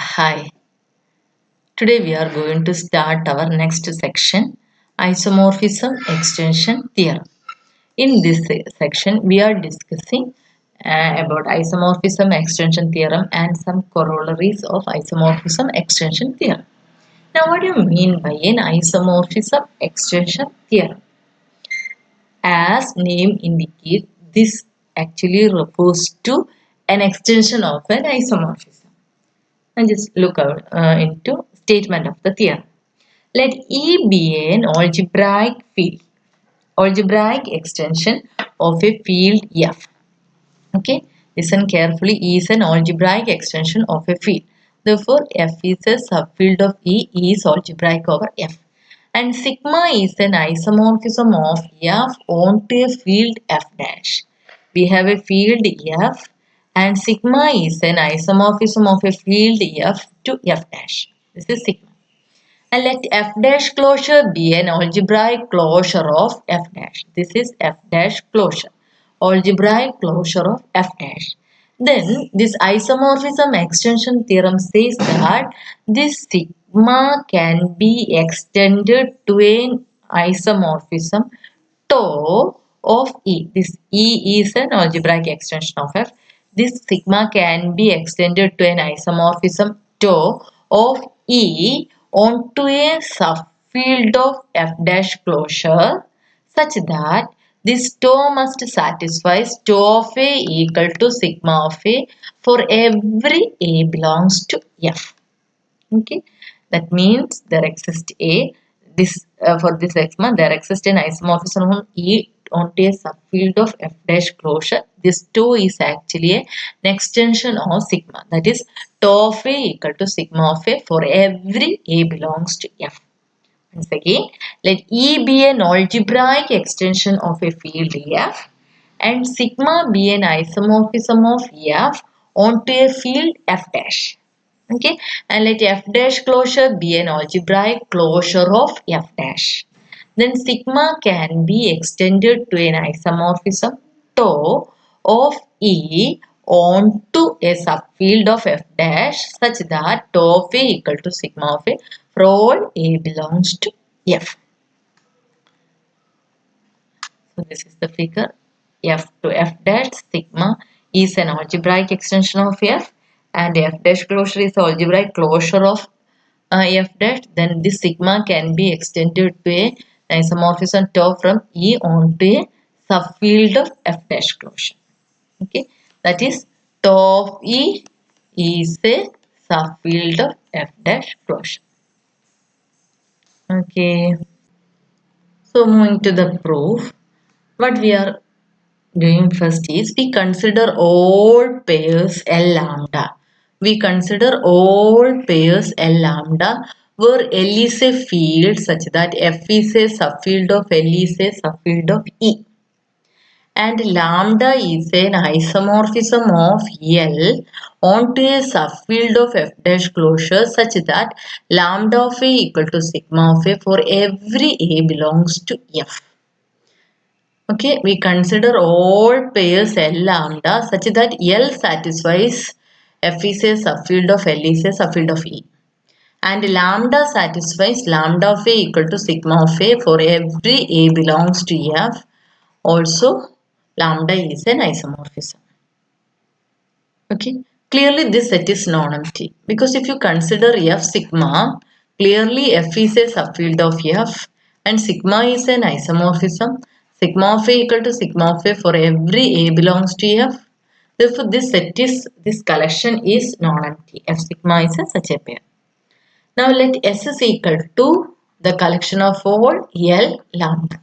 Hi, today we are going to start our next section, isomorphism extension theorem. In this section, we are discussing about isomorphism extension theorem and some corollaries of isomorphism extension theorem. Now, what do you mean by an isomorphism extension theorem? As name indicates, this actually refers to an extension of an isomorphism. And just look out into statement of the theorem. Let E be an algebraic field, algebraic extension of a field F. Okay, listen carefully. E is an algebraic extension of a field. Therefore, F is a subfield of E. E is algebraic over F. And sigma is an isomorphism of F onto a field F dash. We have a field F and sigma is an isomorphism of a field F to F dash. This is sigma. And let F dash closure be an algebraic closure of F dash. This is F dash closure. Algebraic closure of F dash. Then this isomorphism extension theorem says that this sigma can be extended to an isomorphism tau of E. This E is an algebraic extension of F. This sigma can be extended to an isomorphism tau of E onto a subfield of F dash closure such that this tau must satisfy tau of A equal to sigma of A for every A belongs to F. Okay, that means there exists a this for this sigma there exists an isomorphism on E onto a subfield of F dash closure. This tau is actually an extension of sigma, that is tau of A equal to sigma of A for every A belongs to F. Once again, let E be an algebraic extension of a field F and sigma be an isomorphism of F onto a field F dash. Okay, and let F dash closure be an algebraic closure of F dash. Then sigma can be extended to an isomorphism tau of E onto a subfield of F dash such that tau of A equal to sigma of A for all A belongs to F. So this is the figure. F to F dash sigma is an algebraic extension of F and F dash closure is the algebraic closure of F dash. Then this sigma can be extended to a isomorphism tau from E onto a subfield of F dash closure. Okay, that is tau of E is a subfield of F dash closure. Okay, so moving to the proof, what we are doing first is we consider all pairs L lambda. We consider all pairs L lambda where L is a field such that F is a subfield of L is a subfield of E. And lambda is an isomorphism of L onto a subfield of F dash closure such that lambda of A equal to sigma of A for every A belongs to F. Okay, we consider all pairs L lambda such that L satisfies F is a subfield of L is a subfield of E. And lambda satisfies lambda of A equal to sigma of A for every A belongs to F. Also, lambda is an isomorphism. Okay, clearly this set is non-empty because if you consider F sigma, clearly F is a subfield of F and sigma is an isomorphism. Sigma of A equal to sigma of A for every A belongs to F. Therefore, this collection is non-empty. F sigma is a such a pair. Now let S is equal to the collection of all L lambda.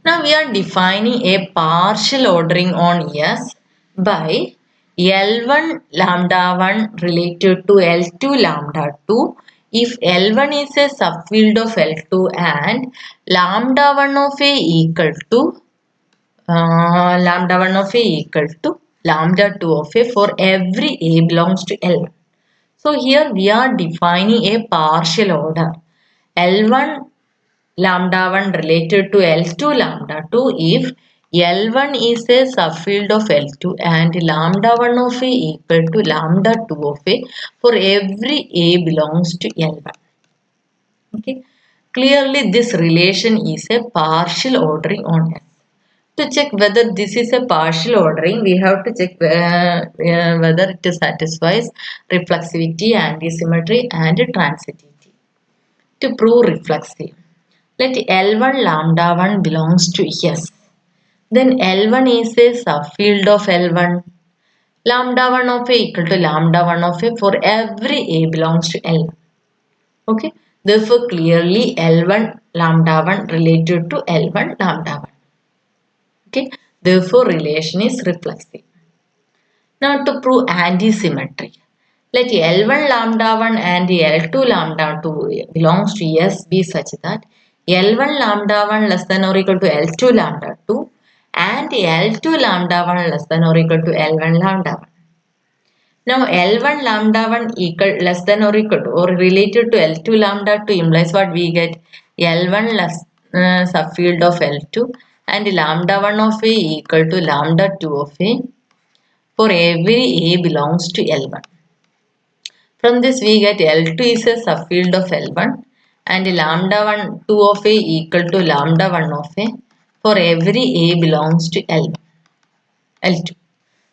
Now we are defining a partial ordering on S by L1 lambda 1 related to L2 lambda 2 if L1 is a subfield of L2 and lambda 1 of A equal to lambda 1 of A equal to lambda 2 of A for every A belongs to L1. So here we are defining a partial order. L1 lambda 1 related to L2 lambda 2 if L1 is a subfield of L2 and lambda 1 of A equal to lambda 2 of A for every A belongs to L1. Okay. Clearly this relation is a partial ordering on S. To check whether this is a partial ordering, we have to check whether it satisfies reflexivity, antisymmetry and transitivity. To prove reflexivity, let L1 lambda 1 belongs to S. Then L1 is a subfield of L1. Lambda 1 of A equal to lambda 1 of A for every A belongs to L1. Okay. Therefore, clearly L1 lambda 1 related to L1 lambda 1. Okay. Therefore, relation is reflexive. Now to prove antisymmetry. Let L1 lambda 1 and L2 lambda 2 belongs to S be such that L1 lambda 1 less than or equal to L2 lambda 2 and L2 lambda 1 less than or equal to L1 lambda 1. Now L1 lambda 1 equal less than or equal to or related to L2 lambda 2 implies what we get L1 less subfield of L2 and lambda 1 of A equal to lambda 2 of A for every A belongs to L1. From this we get L2 is a subfield of L1 and lambda 1 2 of A equal to lambda 1 of A for every A belongs to L2.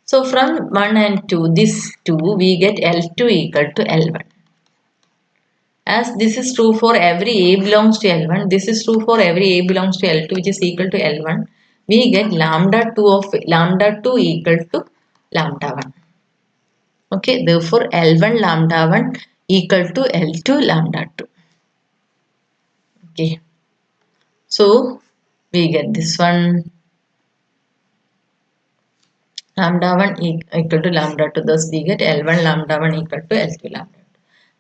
So from 1 and 2, this 2 we get L2 equal to L1. As this is true for every A belongs to L1, this is true for every A belongs to L2 which is equal to L1. We get lambda 2 of lambda 2 equal to lambda 1. Okay, therefore L1 lambda 1 equal to L2 lambda 2. Okay, so we get this one lambda 1 equal to lambda 2. Thus we get L1 lambda 1 equal to L2 lambda 2.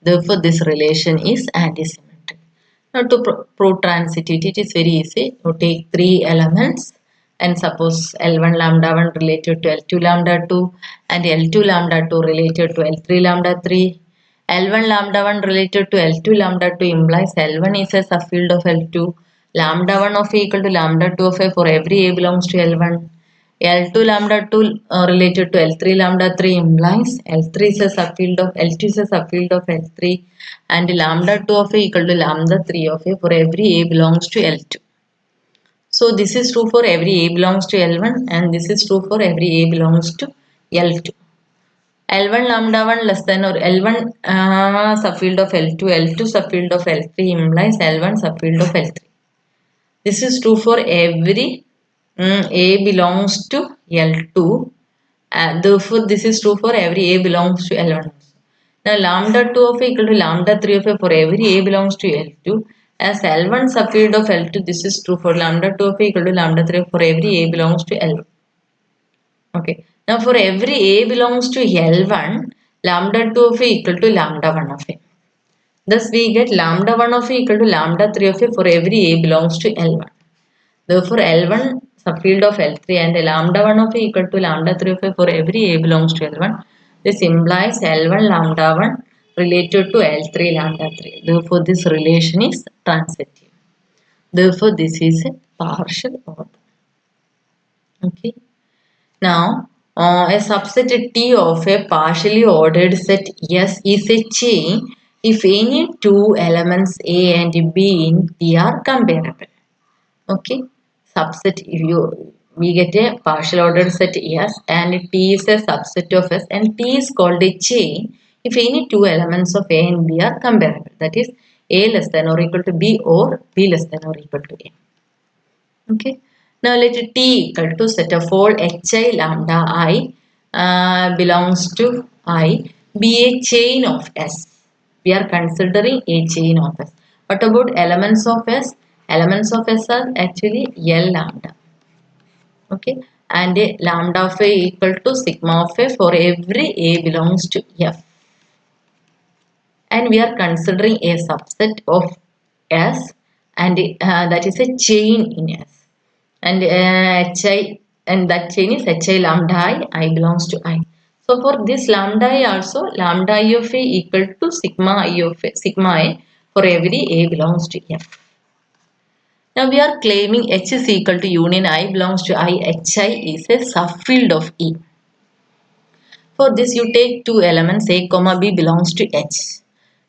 Therefore this relation is antisymmetric. Now to prove transitivity, it is very easy. You take three elements and suppose L1 lambda 1 related to L2 lambda 2 and L2 lambda 2 related to L3 lambda 3. L1 lambda 1 related to L2 lambda 2 implies L1 is a subfield of L2. Lambda 1 of A equal to lambda 2 of A for every A belongs to L1. L2 lambda 2 related to L3 lambda 3 implies L3 is a subfield of L2 is a subfield of L3 and lambda 2 of A equal to lambda 3 of A for every A belongs to L2. So this is true for every A belongs to L1 and this is true for every A belongs to L2. L1 lambda 1 less than or L1 subfield of L2, L2 subfield of L3 implies L1 subfield of L3. This is true for every A belongs to L2. Therefore, this is true for every A belongs to L1. Now, lambda 2 of A equal to lambda 3 of A for every A belongs to L2. As L1 subfield of L2, this is true for lambda 2 of A equal to lambda 3 for every A belongs to L1. Okay. Now, for every A belongs to L1, lambda 2 of A equal to lambda 1 of A. Thus, we get lambda 1 of A equal to lambda 3 of A for every A belongs to L1. Therefore, L1 subfield of L3 and lambda 1 of A equal to lambda 3 of A for every A belongs to L1. This implies L1 lambda 1 related to L3 lambda 3. Therefore, this relation is transitive. Therefore, this is a partial order. Okay. Now, a subset T of a partially ordered set S is a chain if any two elements A and B in T are comparable. Okay, subset if we get a partial ordered set S and T is a subset of S and T is called a chain if any two elements of A and B are comparable, that is A less than or equal to B or B less than or equal to A. Okay, now let T equal to set of all Hi lambda I belongs to I be a chain of S. We are considering a chain of S. What about elements of S? Elements of S are actually L lambda. Okay, and a lambda of A equal to sigma of A for every A belongs to F. And we are considering a subset of S and that is a chain in S. And Hi and that chain is Hi lambda I belongs to I. So for this lambda I also lambda I of A equal to sigma I of A, sigma I for every A belongs to F. Now we are claiming H is equal to union I belongs to I, Hi is a subfield of E. For this you take two elements A, B belongs to H.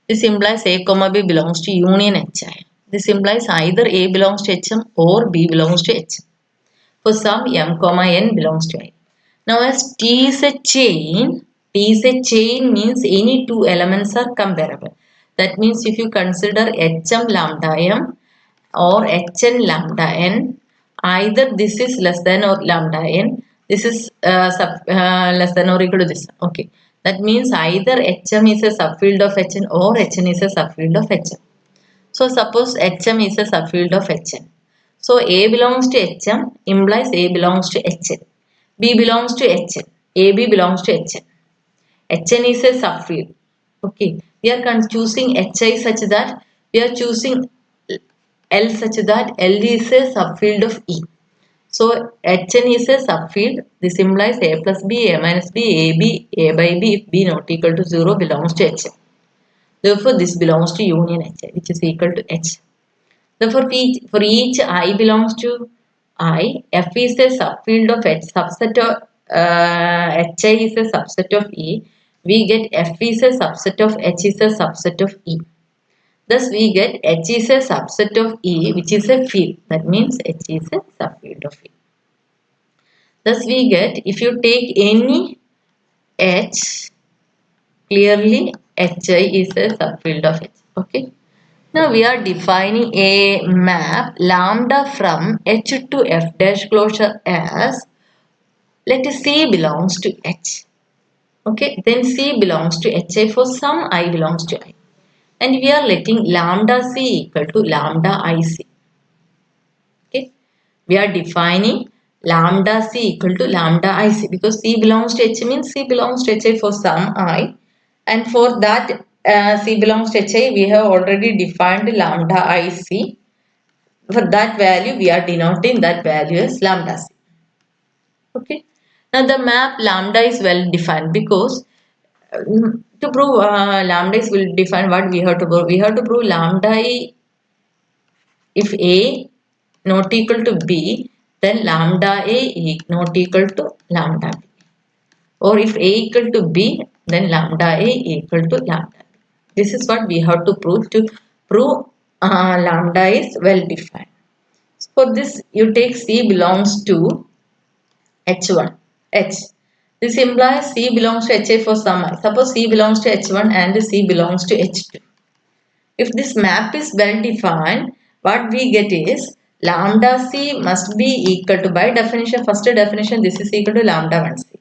This implies A, B belongs to union Hi. This implies either A belongs to Hm or B belongs to H. For some M, N belongs to I. Now as T is a chain means any two elements are comparable. That means if you consider Hm lambda M or Hn lambda n, either this is less than or lambda n, this is less than or equal to this. Okay. That means either Hm is a subfield of Hn or Hn is a subfield of Hm. So suppose Hm is a subfield of Hn. So A belongs to Hm implies A belongs to Hn. B belongs to Hn. AB belongs to Hn. Hn is a subfield. Okay. We are choosing Hi such that we are choosing L such that L is a subfield of E. So Hn is a subfield. This implies A plus B, A minus B, AB, A by B if B not equal to 0 belongs to Hn. Therefore, this belongs to union Hi, which is equal to H. Therefore, for each I belongs to I, F is a subfield of H, subset of Hi is a subset of E. We get F is a subset of H is a subset of E. Thus, we get H is a subset of E, which is a field. That means H is a subfield of E. Thus, we get if you take any H, clearly Hi is a subfield of H. Okay. Now we are defining a map lambda from H to F dash closure as let C belongs to H. Okay, then C belongs to Hi for some I belongs to I. And we are letting lambda C equal to lambda IC. Okay, we are defining lambda C equal to lambda IC because C belongs to H means C belongs to Hi for some I. And for that C belongs to Hi, we have already defined lambda IC. For that value, we are denoting that value as lambda C. Okay. Now the map lambda is well defined because to prove lambda is well defined, what we have to prove? We have to prove lambda if A not equal to B, then lambda A not equal to lambda B. Or if A equal to B, then lambda A equal to lambda B. This is what we have to prove. To prove lambda is well defined. For this, you take C belongs to H1. H. This implies C belongs to Hi for some I. Suppose C belongs to H1 and C belongs to H2. If this map is well defined, what we get is lambda C must be equal to, by definition, first definition, this is equal to lambda 1C.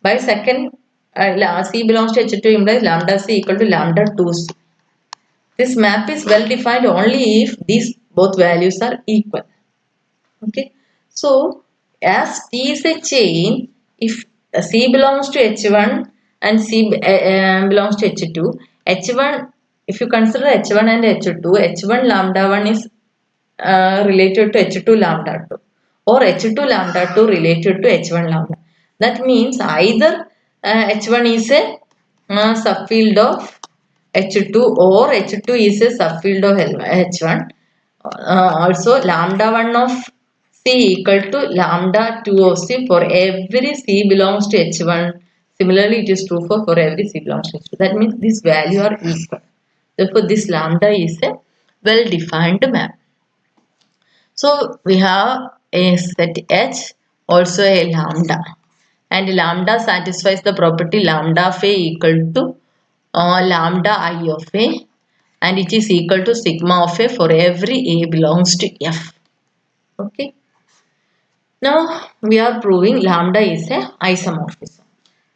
By second, C belongs to H2 implies lambda C equal to lambda 2C. This map is well defined only if these both values are equal. Okay. So, as T is a chain, if C belongs to H1 and C belongs to H2, H1, if you consider H1 and H2, H1 lambda 1 is related to H2 lambda 2 or H2 lambda 2 related to H1 lambda. That means either H1 is a subfield of H2 or H2 is a subfield of H1. Also lambda 1 of C equal to lambda 2 of C for every C belongs to H1. Similarly, it is true for every C belongs to H2. That means this value are equal. Therefore, this lambda is a well-defined map. So, we have a set H, also a lambda. And lambda satisfies the property lambda of A equal to lambda I of A, and it is equal to sigma of A for every A belongs to F. Okay. Now we are proving lambda is a isomorphism.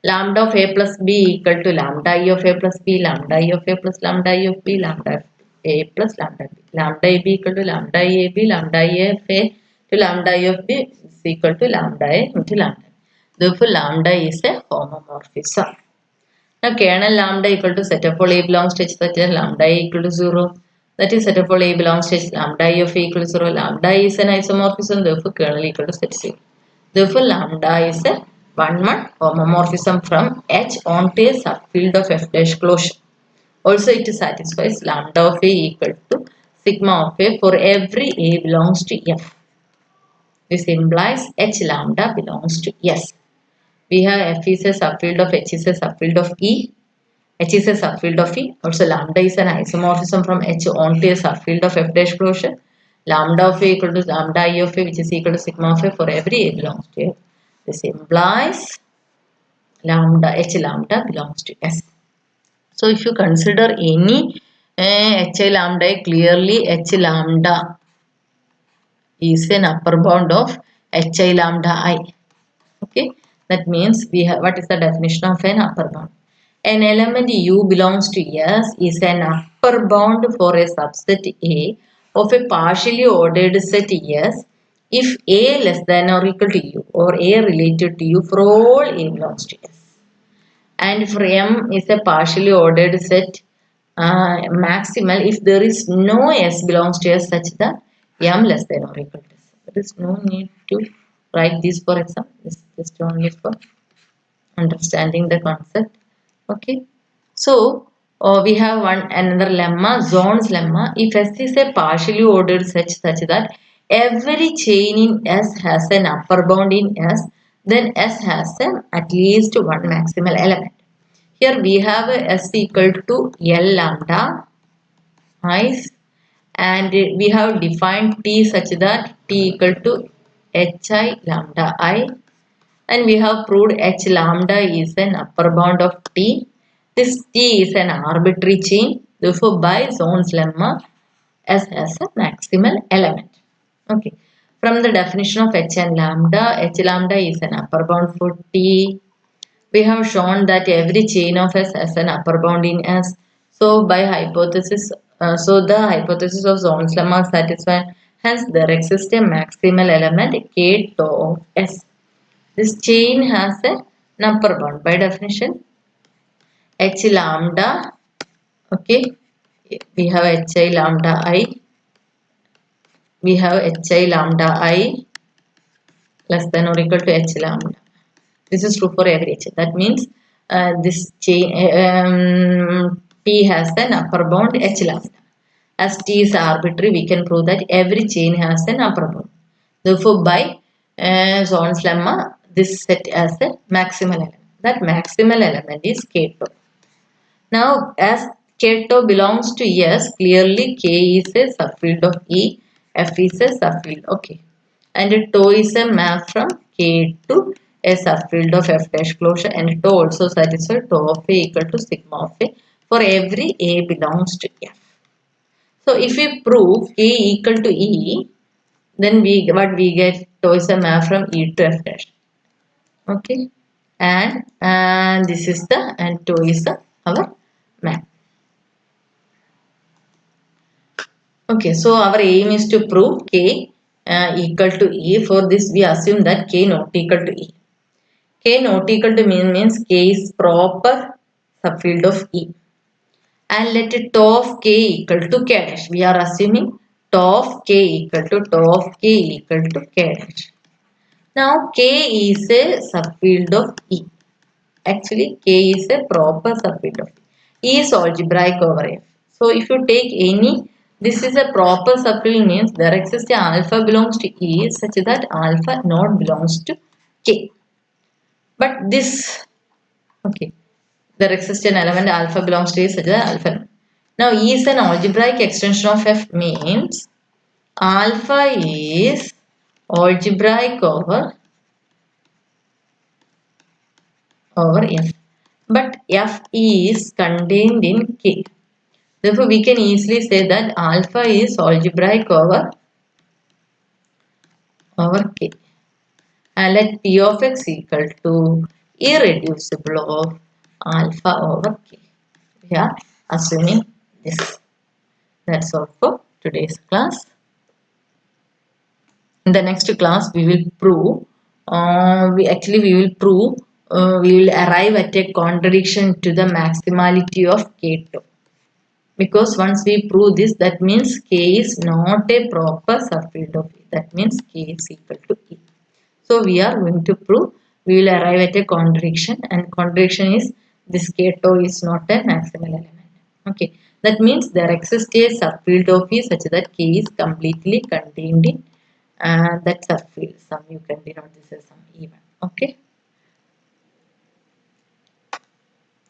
Lambda of A plus B equal to lambda I of A plus B, lambda I of A plus lambda I of B, lambda A plus lambda B. Lambda AB equal to lambda I AB, lambda I of A to lambda I of B is equal to lambda A into lambda. Therefore, lambda is a homomorphism. Now kernel lambda equal to set of all A belongs to H such that lambda A equal to 0. That is set of all A belongs to H, lambda I of A equal to 0. Lambda is an isomorphism, therefore kernel equal to set 0. Therefore lambda is a 1-1 homomorphism from H onto a subfield of F dash closure. Also it satisfies lambda of A equal to sigma of A for every A belongs to F. This implies H lambda belongs to S. We have F is a subfield of H is a subfield of E. H is a subfield of E. Also lambda is an isomorphism from H onto a subfield of F dash closure. Lambda of A equal to lambda I of A, which is equal to sigma of A for every A belongs to F. This implies lambda H lambda belongs to S. So if you consider any H I lambda, clearly H lambda is an upper bound of H I lambda I. Okay, that means we have, what is the definition of an upper bound? An element U belongs to S is an upper bound for a subset A of a partially ordered set S if A less than or equal to U or A related to U for all A belongs to S. And for M is a partially ordered set maximal if there is no S belongs to S such that M less than or equal to S. There is no need to write this for example. This is just only for understanding the concept. Okay. So we have another lemma, Zorn's lemma. If S is a partially ordered such that every chain in S has an upper bound in S, then S has at least one maximal element. Here we have a S equal to L lambda I, and we have defined T such that T equal to Hi lambda I, and we have proved H lambda is an upper bound of T. This T is an arbitrary chain. Therefore, by Zorn's lemma, S has a maximal element. Okay. From the definition of H and lambda, H lambda is an upper bound for T. We have shown that every chain of S has an upper bound in S. So, by hypothesis, the hypothesis of Zorn's lemma is satisfied. Hence, there exists a maximal element K tau of S. This chain has an upper bound by definition H lambda. Okay, we have Hi lambda I. We have Hi lambda I less than or equal to H lambda. This is true for every H. That means this chain T has an upper bound H lambda. As T is arbitrary, we can prove that every chain has an upper bound. Therefore, by Zorn's lemma, this set has a maximal element. That maximal element is K tau. Now, as K tau belongs to S, clearly K is a subfield of E, F is a subfield. Okay. And tau is a map from K to a subfield of F dash closure, and tau also satisfies tau of A equal to sigma of A for every A belongs to F. So, if we prove K equal to E, then what we get, tau is a map from E to F dash. Okay, and this is the, and tau is our map. Okay, so our aim is to prove K equal to E. For this, we assume that K not equal to E. K not equal to means K is proper subfield of E. And let tau of K equal to K dash. We are assuming tau of K equal to K dash. Now K is a subfield of E. Actually, K is a proper subfield of E. E is algebraic over F. So if you take any, this is a proper subfield means there exists a alpha belongs to E such that alpha not belongs to K. But this, okay, there exists an element alpha belongs to E such that alpha not. Now E is an algebraic extension of F means alpha is algebraic over F. But F is contained in K. Therefore, we can easily say that alpha is algebraic over K. And let P of X equal to irreducible of alpha over K. We are assuming this. That's all for today's class. In the next class, we will prove, we will arrive at a contradiction to the maximality of K tau. Because once we prove this, that means K is not a proper subfield of E. That means K is equal to E. So we are going to prove, we will arrive at a contradiction, and contradiction is this K tau is not a maximal element. Okay, that means there exists a subfield of E such that K is completely contained in that subfield. Some you can denote this as some even. Okay.